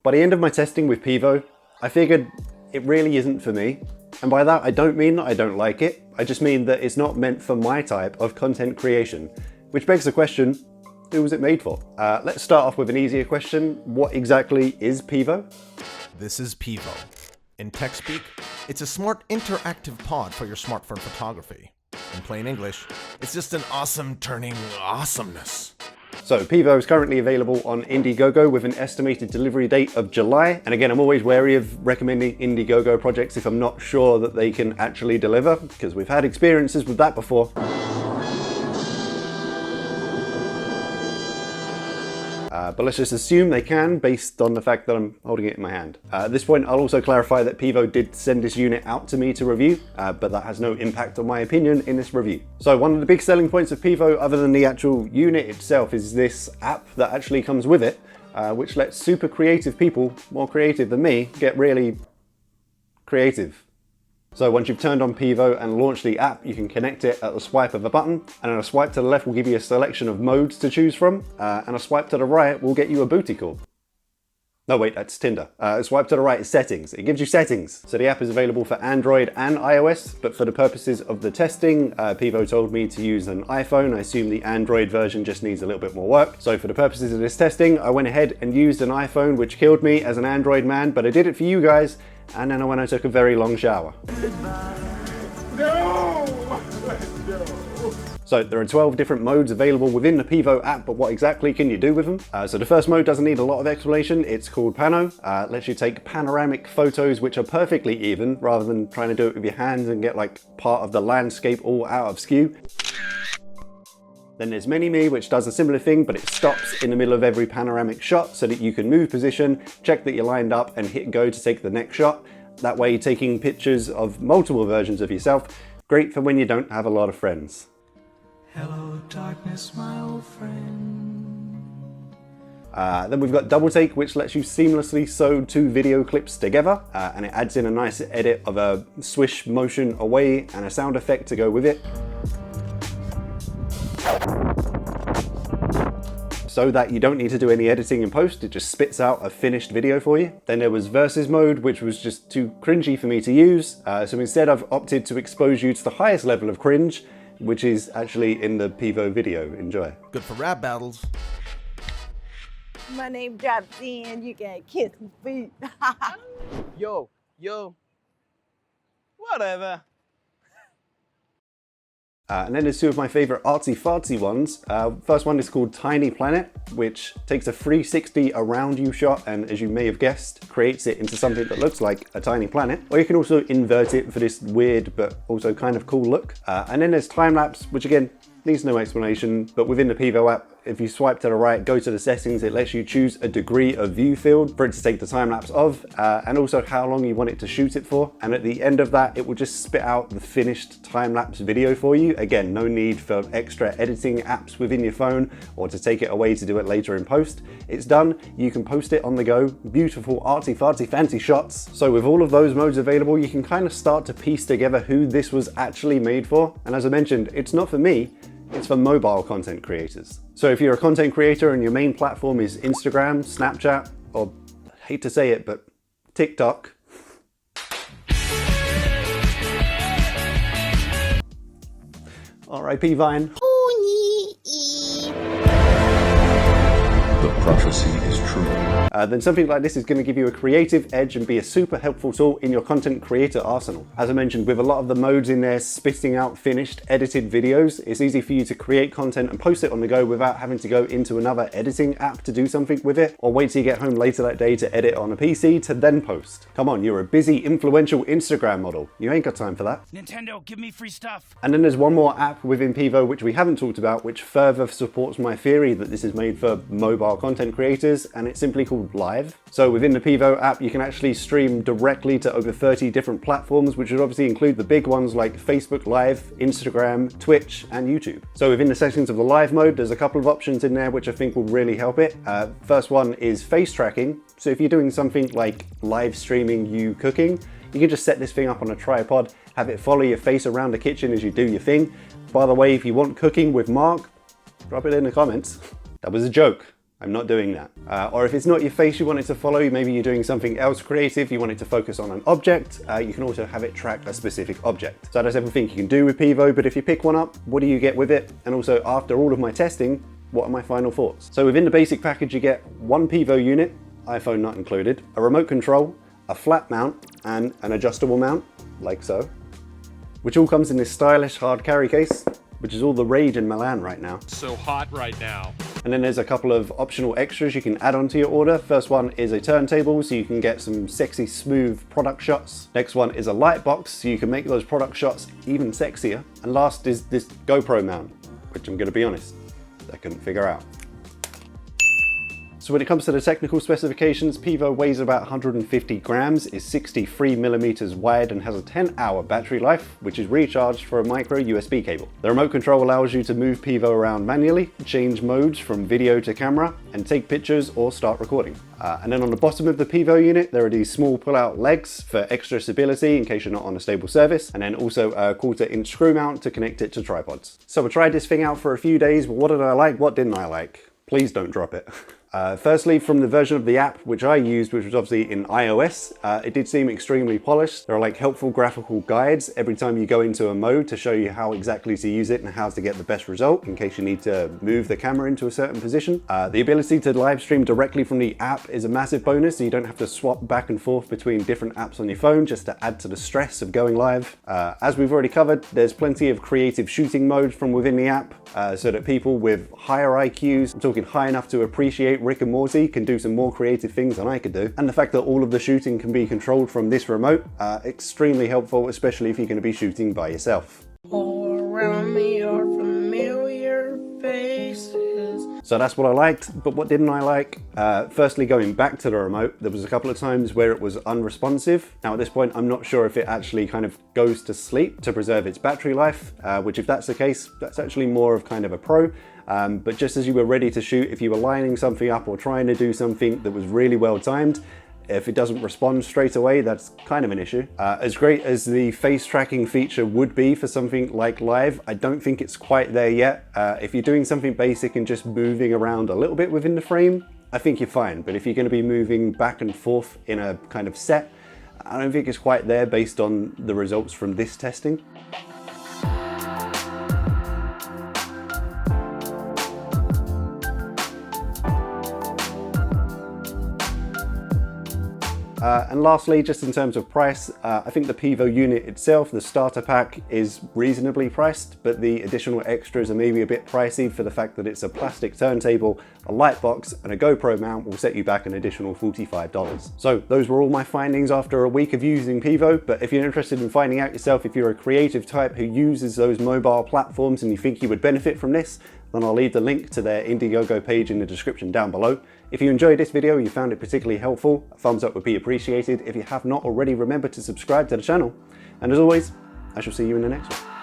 By the end of my testing with Pivo, I figured it really isn't for me. And by that, I don't mean that I don't like it. I just mean that it's not meant for my type of content creation. Which begs the question, who was it made for? Let's start off with an easier question. What exactly is Pivo? This is Pivo. In tech speak, it's a smart interactive pod for your smartphone photography. In plain English, it's just an awesome turning awesomeness. So Pivo is currently available on Indiegogo with an estimated delivery date of July. And again, I'm always wary of recommending Indiegogo projects if I'm not sure that they can actually deliver, because we've had experiences with that before. But let's just assume they can based on the fact that I'm holding it in my hand. At this point, I'll also clarify that Pivo did send this unit out to me to review, but that has no impact on my opinion in this review. So one of the big selling points of Pivo, other than the actual unit itself, is this app that actually comes with it, which lets super creative people, more creative than me, get really creative. So once you've turned on Pivo and launched the app, you can connect it at the swipe of a button, and a swipe to the left will give you a selection of modes to choose from, and a swipe to the right will get you a booty call. No wait, that's Tinder. A swipe to the right is settings. It gives you settings. So the app is available for Android and iOS, but for the purposes of the testing, Pivo told me to use an iPhone. I assume the Android version just needs a little bit more work. So for the purposes of this testing, I went ahead and used an iPhone, which killed me as an Android man, but I did it for you guys. And then when I took a very long shower. No! So there are 12 different modes available within the Pivo app, but what exactly can you do with them? So the first mode doesn't need a lot of explanation. It's called Pano. It lets you take panoramic photos which are perfectly even, rather than trying to do it with your hands and get like part of the landscape all out of skew. Then there's Mini-Me, which does a similar thing, but it stops in the middle of every panoramic shot so that you can move position, check that you're lined up, and hit go to take the next shot. That way, taking pictures of multiple versions of yourself, great for when you don't have a lot of friends. Hello, darkness, my old friend. Then we've got Double Take, which lets you seamlessly sew two video clips together, and it adds in a nice edit of a swish motion away and a sound effect to go with it. So that you don't need to do any editing in post, it just spits out a finished video for you. Then there was Versus mode, which was just too cringy for me to use. So instead I've opted to expose you to the highest level of cringe, which is actually in the Pivo video. Enjoy. Good for rap battles. My name drops in, you can kiss my feet. Yo, whatever. And then there's two of my favorite artsy-fartsy ones. First one is called Tiny Planet, which takes a 360 around you shot and, as you may have guessed, creates it into something that looks like a tiny planet. Or you can also invert it for this weird but also kind of cool look. And then there's Timelapse, which again, needs no explanation, but within the Pivo app, if you swipe to the right, go to the settings, it lets you choose a degree of view field for it to take the time lapse of, and also how long you want it to shoot it for. And at the end of that, it will just spit out the finished time lapse video for you. Again, no need for extra editing apps within your phone or to take it away to do it later in post. It's done, you can post it on the go. Beautiful artsy fartsy fancy shots. So with all of those modes available, you can kind of start to piece together who this was actually made for. And as I mentioned, it's not for me, it's for mobile content creators. So if you're a content creator and your main platform is Instagram, Snapchat, or I hate to say it, but TikTok, R.I.P. Vine. The prophecy is true. Then something like this is going to give you a creative edge and be a super helpful tool in your content creator arsenal. As I mentioned, with a lot of the modes in there spitting out finished edited videos, it's easy for you to create content and post it on the go without having to go into another editing app to do something with it, or wait till you get home later that day to edit on a PC to then post. Come on, you're a busy, influential Instagram model. You ain't got time for that. Nintendo, give me free stuff. And then there's one more app within Pivo which we haven't talked about, which further supports my theory that this is made for mobile content creators, and it's simply called Live. So within the Pivo app, you can actually stream directly to over 30 different platforms, which would obviously include the big ones like Facebook Live, Instagram, Twitch, and YouTube. So within the settings of the live mode, there's a couple of options in there which I think will really help it. First one is face tracking. So if you're doing something like live streaming you cooking, you can just set this thing up on a tripod, have it follow your face around the kitchen as you do your thing. By the way, if you want cooking with Mark, drop it in the comments. That was a joke. I'm not doing that. Or if it's not your face you want it to follow, maybe you're doing something else creative, you want it to focus on an object, you can also have it track a specific object. So that's everything you can do with Pivo, but if you pick one up, what do you get with it? And also, after all of my testing, what are my final thoughts? So within the basic package you get one Pivo unit, iPhone not included, a remote control, a flat mount, and an adjustable mount, like so, which all comes in this stylish hard carry case, which is all the rage in Milan right now. So hot right now. And then there's a couple of optional extras you can add onto your order. First one is a turntable, so you can get some sexy, smooth product shots. Next one is a light box, so you can make those product shots even sexier. And last is this GoPro mount, which I'm gonna be honest, I couldn't figure out. So when it comes to the technical specifications, Pivo weighs about 150 grams, is 63 millimeters wide, and has a 10-hour battery life, which is recharged for a micro USB cable. The remote control allows you to move Pivo around manually, change modes from video to camera, and take pictures or start recording. And then on the bottom of the Pivo unit, there are these small pull-out legs for extra stability in case you're not on a stable surface, and then also a 1/4-inch screw mount to connect it to tripods. So I tried this thing out for a few days, but what did I like, what didn't I like? Please don't drop it. Firstly, from the version of the app which I used, which was obviously in iOS, it did seem extremely polished. There are like helpful graphical guides every time you go into a mode to show you how exactly to use it and how to get the best result in case you need to move the camera into a certain position. The ability to live stream directly from the app is a massive bonus, so you don't have to swap back and forth between different apps on your phone just to add to the stress of going live. As we've already covered, there's plenty of creative shooting modes from within the app, so that people with higher IQs, I'm talking high enough to appreciate Rick and Morty, can do some more creative things than I could do. And the fact that all of the shooting can be controlled from this remote, extremely helpful, especially if you're going to be shooting by yourself. All around me are familiar faces. So that's what I liked, but what didn't I like? Firstly, going back to the remote, there was a couple of times where it was unresponsive. Now at this point, I'm not sure if it actually kind of goes to sleep to preserve its battery life, which if that's the case, that's actually more of kind of a pro. But just as you were ready to shoot, if you were lining something up or trying to do something that was really well timed, if it doesn't respond straight away, that's kind of an issue. As great as the face tracking feature would be for something like live, I don't think it's quite there yet. If you're doing something basic and just moving around a little bit within the frame, I think you're fine. But if you're going to be moving back and forth in a kind of set, I don't think it's quite there based on the results from this testing. And lastly, just in terms of price, I think the Pivo unit itself, the starter pack, is reasonably priced, but the additional extras are maybe a bit pricey for the fact that it's a plastic turntable, a light box, and a GoPro mount will set you back an additional $45. So those were all my findings after a week of using Pivo, but if you're interested in finding out yourself if you're a creative type who uses those mobile platforms and you think you would benefit from this, then I'll leave the link to their Indiegogo page in the description down below. If you enjoyed this video, you found it particularly helpful, a thumbs up would be appreciated. If you have not already, remember to subscribe to the channel. And as always, I shall see you in the next one.